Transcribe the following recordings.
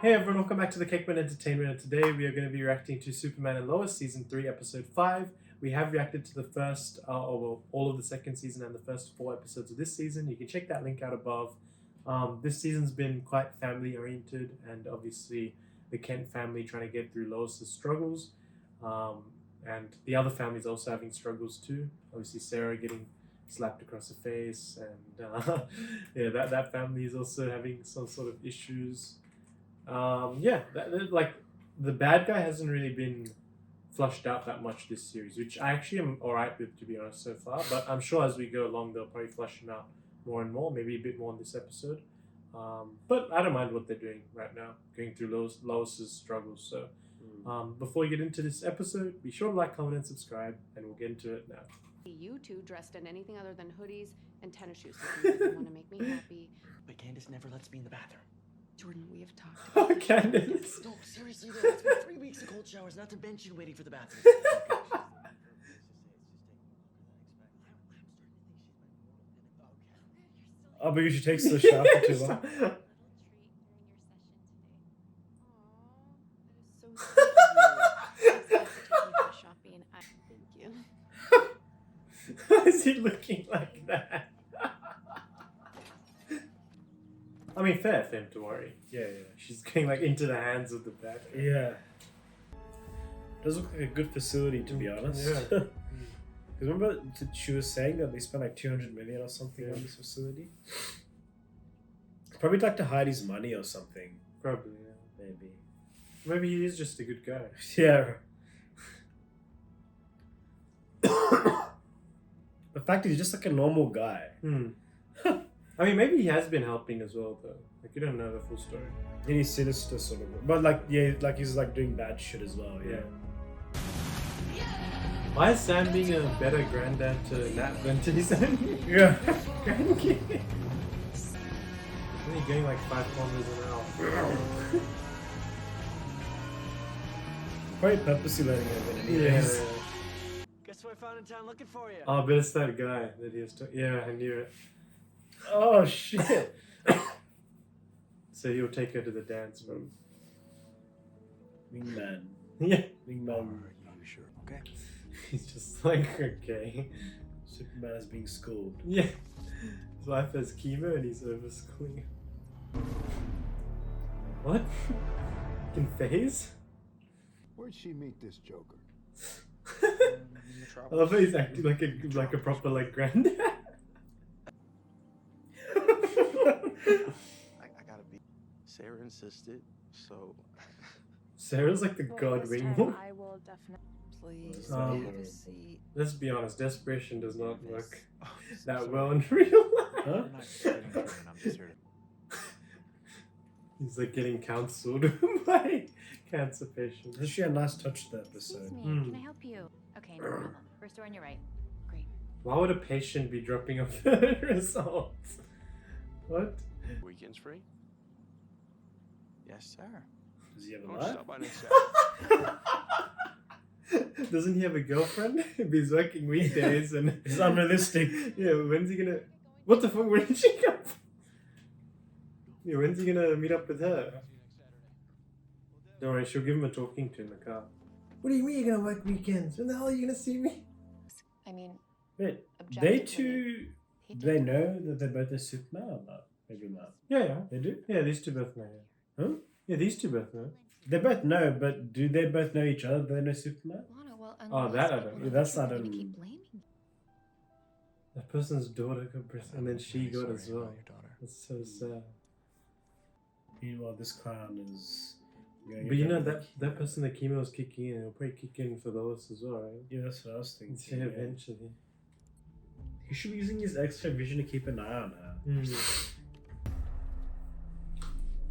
Hey everyone, welcome back to the Cakeman Entertainment, and today we are going to be reacting to Superman and Lois Season 3, Episode 5. We have reacted to the first, all of the second season and the first 4 episodes of this season. You can check that link out above. This season's been quite family-oriented, and obviously the Kent family trying to get through Lois's struggles. And the other family's also having struggles too. Obviously Sarah getting slapped across the face, and yeah, that family is also having some sort of issues. Like the bad guy hasn't really been flushed out that much this series, which I actually am alright with, to be honest, so far. But I'm sure as we go along, they'll probably flush him out more and more, maybe a bit more in this episode. But I don't mind what they're doing right now, going through Lois's struggles. So before we get into this episode, be sure to like, comment, and subscribe, and we'll get into it now. You two dressed in anything other than hoodies and tennis shoes. You want to make me happy. But Candace never lets me in the bathroom. Jordan, we have talked Oh, about Candace. No, seriously though, it's been 3 weeks of cold showers, not to mention waiting for the bathroom. Oh, because she takes the shower for too long. Shopping. Thank you. Why is he looking like that? I mean, fair for him to worry. Yeah. She's getting like into the hands of the bad guy. Yeah. Does look like a good facility, to be honest. Yeah. Because remember she was saying that they spent like 200 million or something on this facility? Probably like to hide his money or something. Probably, yeah. Maybe he is just a good guy. Yeah. The fact is, he's just like a normal guy. I mean, maybe he has been helping as well, though. Like, you don't know the full story. And he's sinister, sort of. But like, yeah, like he's like doing bad shit as well. Yeah. Why is Sam being a better granddad to Nat than to his own grandkid? Only going like 5 kilometers an hour. Probably purposely letting him in anyways. Guess what I found in town looking for you? Oh, but it's that guy that he was talking. Yeah, I knew it. Oh shit. So he'll take her to the dance room. Wingman. Yeah. Wingman. Are you sure? Okay. He's just like, okay. Superman is being schooled. Yeah. His wife has chemo and he's overschooling her. What? Can phase? Where'd she meet this Joker? I love how he's acting like a proper like granddad. I gotta be. Sarah insisted, so. Sarah's like the god wing. I will definitely. Please Um, have a seat. Let's be honest, desperation does not work that well in real life. Huh? I'm not kidding, Jordan, I'm just here to. He's like getting counseled by cancer patients. Actually, a nice touch that episode. Excuse me, can I help you? Okay, no problem. First door on your right. Great. Why would a patient be dropping off the results? What? Weekends free? Yes, sir. Does he have a Don't life? stop by next Saturday. Doesn't he have a girlfriend? If he's working weekdays and It's unrealistic. yeah, when's he gonna? What the fuck? Where did she come from? Yeah, when's he gonna meet up with her? Don't worry, she'll give him a talking to in the car. What do you mean you're gonna work weekends? When the hell are you gonna see me? I mean, Wait, objectively, they two, he do they did. know that they're both a Superman or not? Maybe not. Yeah. They do? Yeah, these two both know. Huh? Yeah, these two both know. They both know, but do they both know each other? Do they know Superman? Lana, well, Oh, that I don't know. That's not You a- keep blaming me. That person's daughter got breast, and then she got as well. That's so sad. Meanwhile, this clown is. going But you know into- that person, the chemo is kicking in. It'll probably kick in for Lois as well, right? Yeah, that's what I was thinking. Yeah, Yeah. eventually. He should be using his extra vision to keep an eye on her.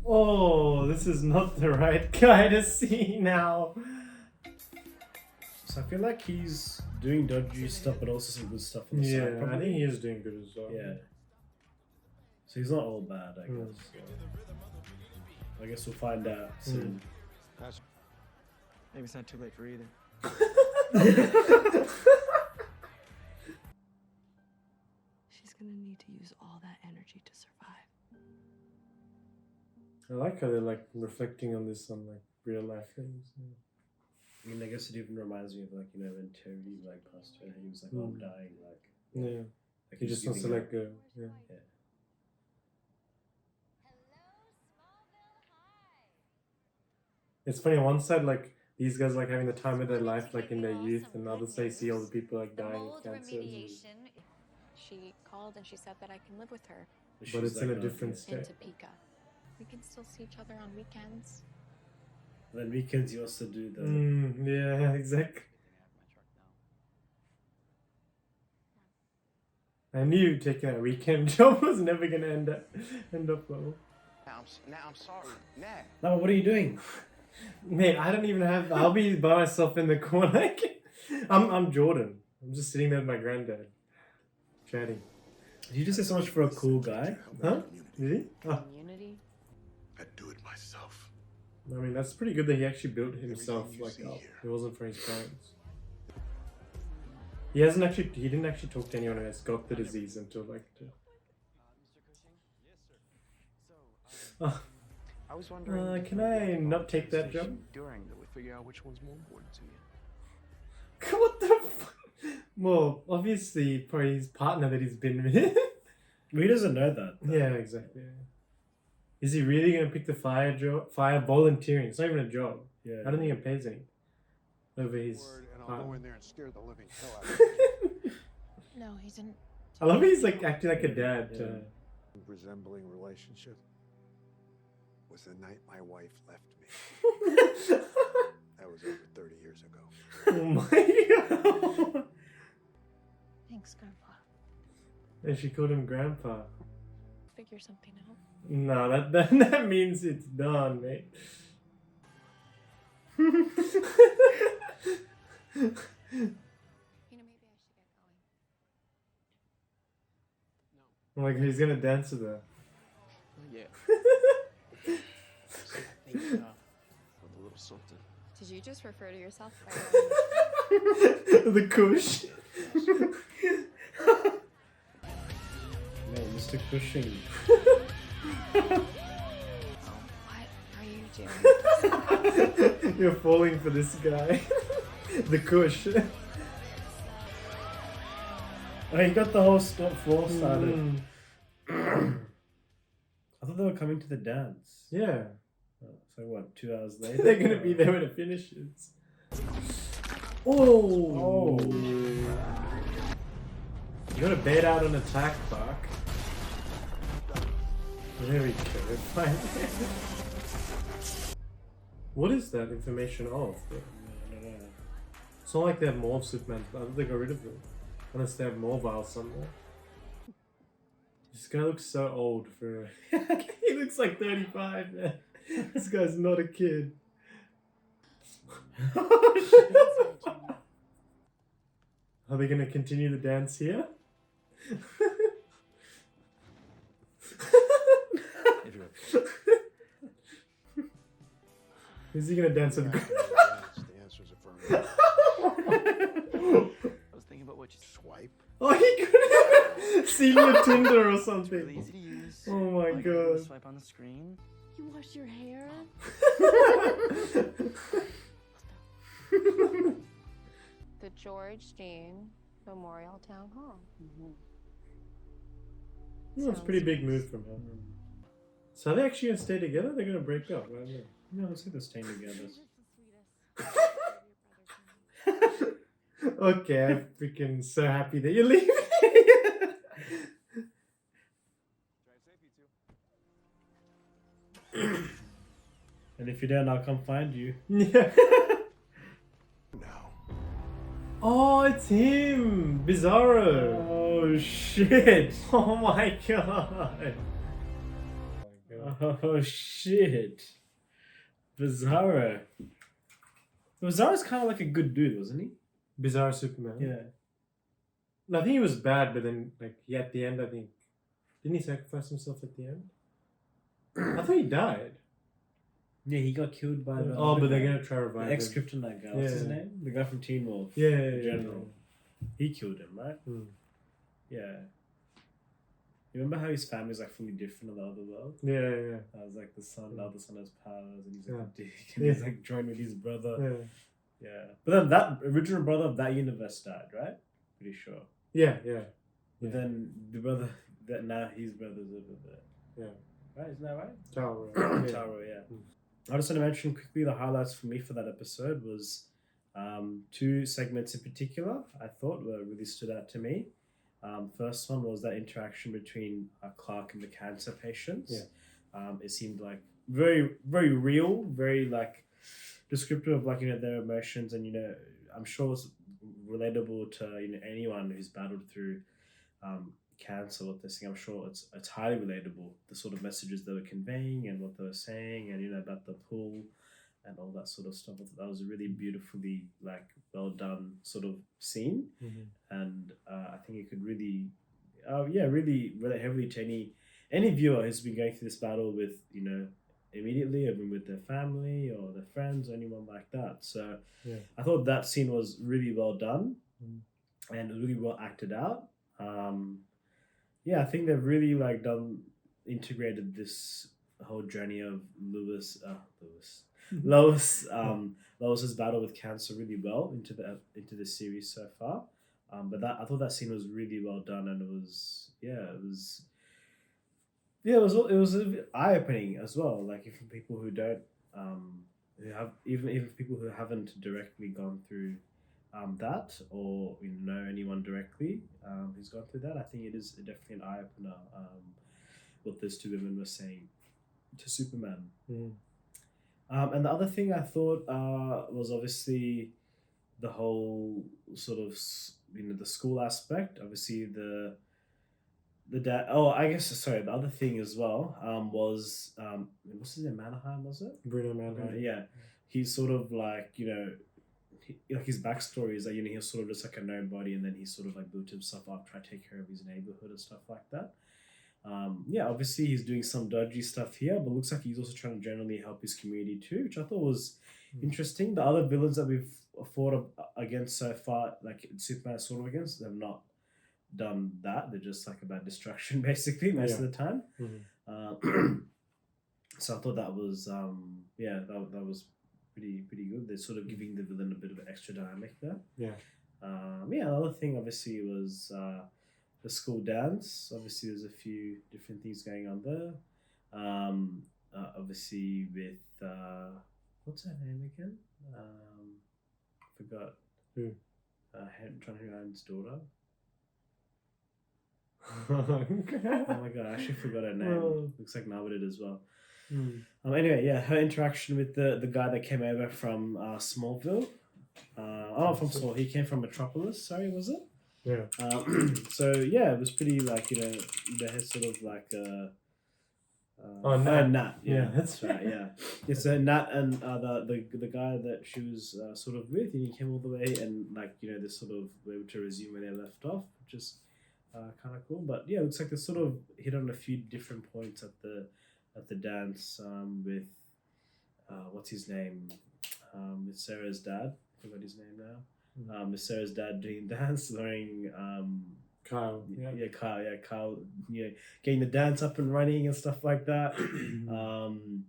Oh, this is not the right guy to see now. So I feel like he's doing dodgy stuff, but also some good stuff on the side. Yeah, I Probably. think he is doing good as well. Yeah. So he's not all bad, I Mm. guess. So I guess we'll find out soon. Maybe it's not too late for either. She's gonna need to use all that energy to survive. I like how they're like reflecting on this on like real life things. I mean, I guess it even reminds me of like, you know, when Terry like passed away, he was like, "Oh, I'm dying," like, Yeah, like he just wants to giving let up. go. Yeah. Yeah. It's funny on one side, like these guys like having the time of their life, like in their youth, and the other side, see all the people like The dying mold of cancer. remediation. She called and she said that I can live with her But She's it's in a like, different yeah. state. in Topeka. We can still see each other on weekends. Then weekends you also do the. Yeah, exactly. I knew taking a weekend job was never gonna end up well. Now I'm sorry. Nah. No, what are you doing? Mate, I don't even have. I'll be by myself in the corner. I'm Jordan. I'm just sitting there with my granddad, chatting. Did you just say so much for a cool guy? Huh? Did he? Oh, Community. I'd do it myself. I mean, that's pretty good that he actually built himself Everything you like see up. here. It wasn't for his parents. He didn't actually talk to anyone who has got the disease until like. Oh, I was wondering. can I not take that job? During that we figure out which one's more important to you. What the fuck? Well, obviously, probably his partner that he's been with. He doesn't know that. though. Yeah, exactly. Is he really gonna pick the fire job? Fire volunteering. It's not even a job. Yeah. I don't think it pays anything. Over his. Word, and I'll go partner. in there and scare the living hell out of you. No, he's in. I love he's like acting like a dad. Yeah. Resembling relationship was the night my wife left me. That was over 30 years ago. Oh my god. Thanks, Grandpa. And she called him Grandpa. Figure something out. No, that means it's done, mate. You know, maybe I should get going. Like he's gonna dance with her. Yeah. I think with a little something. Did you just refer to yourself by The kush. No, Mr. Cushing. What are you doing? You're falling for this guy. The kush. Oh, he got the whole floor started. Mm. I thought they were coming to the dance. Yeah. So what? 2 hours later. They're gonna be there when it finishes. Oh. You gotta bait out an attack, Buck. There we go. Fine. What is that information of? I don't know. It's not like they have more of Superman. I thought they got rid of them. Unless they have more vials somewhere. This guy looks so old for. He looks like 35, man. This guy's not a kid. Are they gonna continue the dance here? Is he gonna dance with? The answer's affirmative. I was thinking about what you Swipe. Oh, he could have seen your Tinder or something. really easy to use. Oh my All you gotta do is god. Swipe on the screen. You wash your hair? The George Dean Memorial Town Hall. That's a pretty big move from her. So are they actually gonna stay together? They're gonna break up, right? No, let's see they're staying together. Okay, I'm freaking so happy that you're leaving. And if you don't, I'll come find you. Yeah. Now. Oh, it's him! Bizarro! Oh shit! Oh my god! Oh shit! Bizarro. Bizarro's kind of like a good dude, wasn't he? Bizarro Superman. Yeah. No, I think he was bad, but then, like, at the end, I think. Didn't he sacrifice himself at the end? I thought he died. Yeah, he got killed by the. Oh, but they're guy. gonna try to revive The ex him. Kryptonite guy. What's his Yeah. name? The guy from Teen Wolf. Yeah, The general. He killed him, right? Hmm. Yeah. You remember how his family's like fully different in the other world? Yeah. I was like the other son has powers, and he's like Yeah. a dick, and he's like joined with his brother. Yeah. Yeah, but then that original brother of that universe died, right? Pretty sure. Yeah. But then the brother that now his brother's over there. Yeah. Right, isn't that right? Taro. Taro, yeah. I just want to mention quickly the highlights for me for that episode was two segments in particular I thought were really stood out to me. First one was that interaction between Clark and the cancer patients. Yeah. It seemed like very, very real, very like descriptive of like, their emotions, and I'm sure it's relatable to anyone who's battled through cancer, what they're saying. I'm sure it's highly relatable, the sort of messages they were conveying and what they were saying, and about the pool and all that sort of stuff. That was a really beautifully like well done sort of scene. And I think it could really really relate heavily to any viewer who's been going through this battle with immediately, or with their family or their friends or anyone like that. So I thought that scene was really well done and really well acted out. I think they've really like integrated this whole journey of Lois's battle with cancer really well into the series so far. But I thought that scene was really well done, and it was a bit eye-opening as well. Like, if people who don't who have even people who haven't directly gone through that, or know anyone directly who's gone through that, I think it is definitely an eye-opener what those two women were saying to Superman. And the other thing I thought was obviously the whole sort of the school aspect. Obviously the dad. Oh, I guess sorry. The other thing as well was what's his name? Mannheim, was it? Bruno Mannheim. Yeah, he's sort of like like his backstory is that he was sort of just like a nobody, and then he sort of like built himself up, trying to take care of his neighborhood and stuff like that. Obviously he's doing some dodgy stuff here, but looks like he's also trying to generally help his community too, which I thought was interesting. The other villains that we've fought against so far, like Superman sort of against, have not done that. They're just like about destruction basically most of the time. So I thought that was that was pretty good. They're sort of giving the villain a bit of an extra dynamic there. The other thing obviously was the school dance. Obviously there's a few different things going on there. Obviously with what's her name again? Forgot. Who? Han's daughter. Oh Oh my god, I actually forgot her name. Looks like Nava did as well. Anyway, her interaction with the guy that came over from Smallville. From Small. He came from Metropolis. Sorry, was it? Yeah. So it was pretty like they had sort of like Nat. Nat. Yeah. That's right. Yeah. It's Nat and the guy that she was sort of with, and he came all the way, and like they sort of were able to resume where they left off, which is kind of cool. But it looks like they sort of hit on a few different points at the dance with what's his name, with Sarah's dad. I forgot his name now. With Sarah's dad doing dance, wearing Kyle. Kyle, getting the dance up and running and stuff like that. And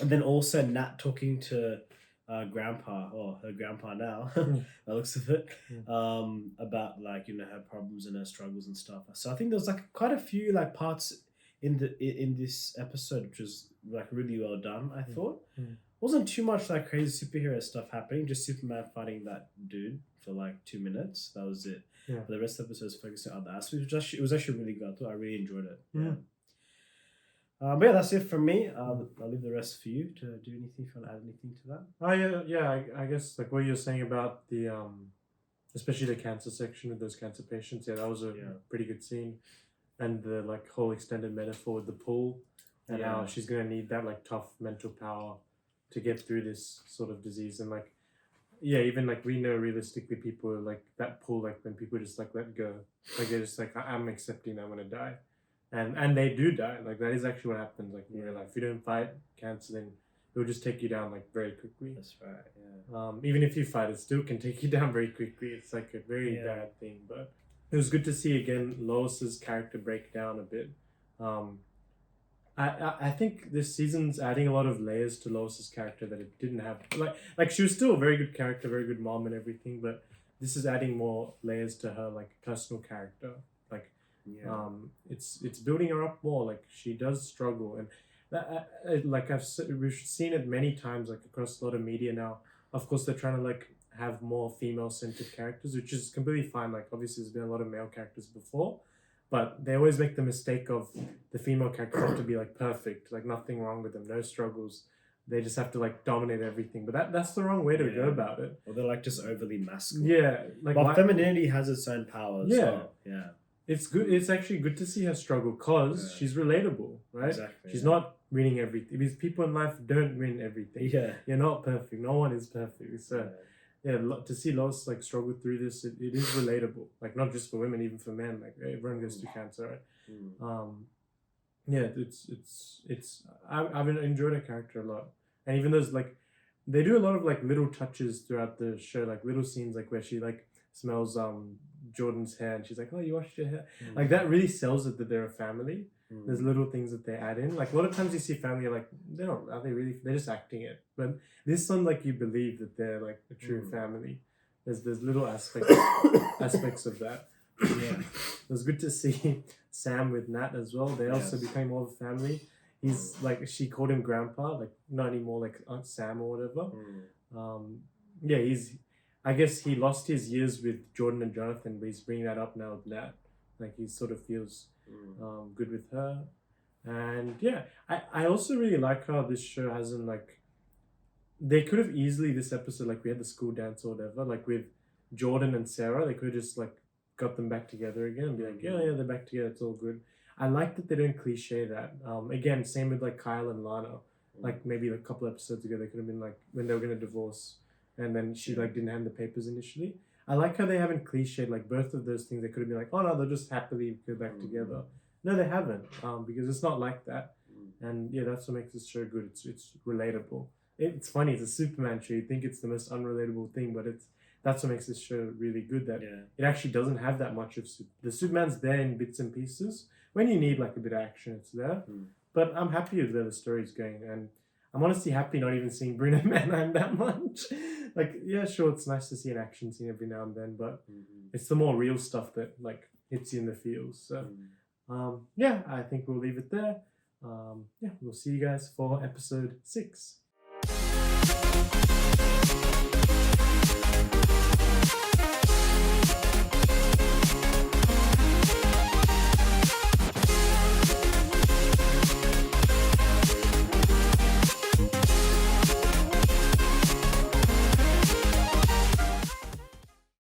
then also Nat talking to grandpa, or her grandpa now, by looks of it, about like her problems and her struggles and stuff. So I think there's like quite a few like parts in this episode which was like really well done. I thought wasn't too much like crazy superhero stuff happening, just Superman fighting that dude for like 2 minutes. That was it. Yeah. For the rest of the episode was focusing on other aspects. It was actually really good. I really enjoyed it. But that's it from me. I'll leave the rest for you to do anything, if you want to add anything to that. Oh I guess like what you're saying about the especially the cancer section with those cancer patients. Yeah, that was a pretty good scene, and the like whole extended metaphor with the pool, and how she's gonna need that like tough mental power to get through this sort of disease. And like even like we know realistically people are like that pool, like when people just like let go, like they're just like I'm accepting I'm gonna die. And they do die. Like that is actually what happens. Like in real life, if you don't fight cancer, then it will just take you down like very quickly. That's right. Yeah. Even if you fight, it still can take you down very quickly. It's like a very bad thing. But it was good to see again Lois's character break down a bit. I think this season's adding a lot of layers to Lois's character that it didn't have. Like she was still a very good character, very good mom and everything, but this is adding more layers to her like personal character. Like it's building her up more. Like she does struggle, and we've seen it many times like across a lot of media now. Of course, they're trying to like have more female-centered characters, which is completely fine. Like obviously, there's been a lot of male characters before, but they always make the mistake of the female characters have to be like perfect, like nothing wrong with them, no struggles. They just have to like dominate everything, but that's the wrong way to go about it. Or they're like just overly masculine. Yeah, like But femininity has its own power. Yeah. So, yeah. It's good. It's actually good to see her struggle because she's relatable, right? Exactly. She's not winning everything because people in life don't win everything. Yeah. You're not perfect. No one is perfect. So to see Lois like struggle through this, it is relatable. Like not just for women, even for men. Like everyone goes through cancer, right? I've enjoyed her character a lot, and even those like they do a lot of like little touches throughout the show, like little scenes like where she like smells Jordan's hair and she's like, oh, you washed your hair. Like that really sells it that they're a family. There's little things that they add in. Like a lot of times you see family like are they really, they're just acting it. But this one like you believe that they're like a true family. There's little aspects of that. Yeah. It was good to see Sam with Nat as well. They also became more of a family. He's like, she called him grandpa, like not anymore like Aunt Sam or whatever. I guess he lost his years with Jordan and Jonathan, but he's bringing that up now with Nat. Like he sort of feels good with her. And yeah, I also really like how this show hasn't like, they could have easily this episode, like we had the school dance or whatever, like with Jordan and Sarah, they could have just like got them back together again and be like, yeah, they're back together, it's all good. I like that they don't cliche that. Again, same with like Kyle and Lana. Like maybe a couple episodes ago, they could have been like when they were going to divorce and then she like didn't hand the papers initially. I like how they haven't cliched like both of those things. They could have been like, oh no, they'll just happily go back together. No, they haven't, because it's not like that. And yeah, that's what makes this show good. It's relatable. It's funny. It's a Superman show. You think it's the most unrelatable thing, but that's what makes this show really good. That it actually doesn't have that much of the Superman's there in bits and pieces. When you need like a bit of action, it's there. But I'm happy with where the story's going, and I'm honestly happy not even seeing Bruno Mannheim that much. Like, yeah, sure, it's nice to see an action scene every now and then, but it's the more real stuff that like hits you in the feels. So, yeah, I think we'll leave it there. Yeah, we'll see you guys for episode 6.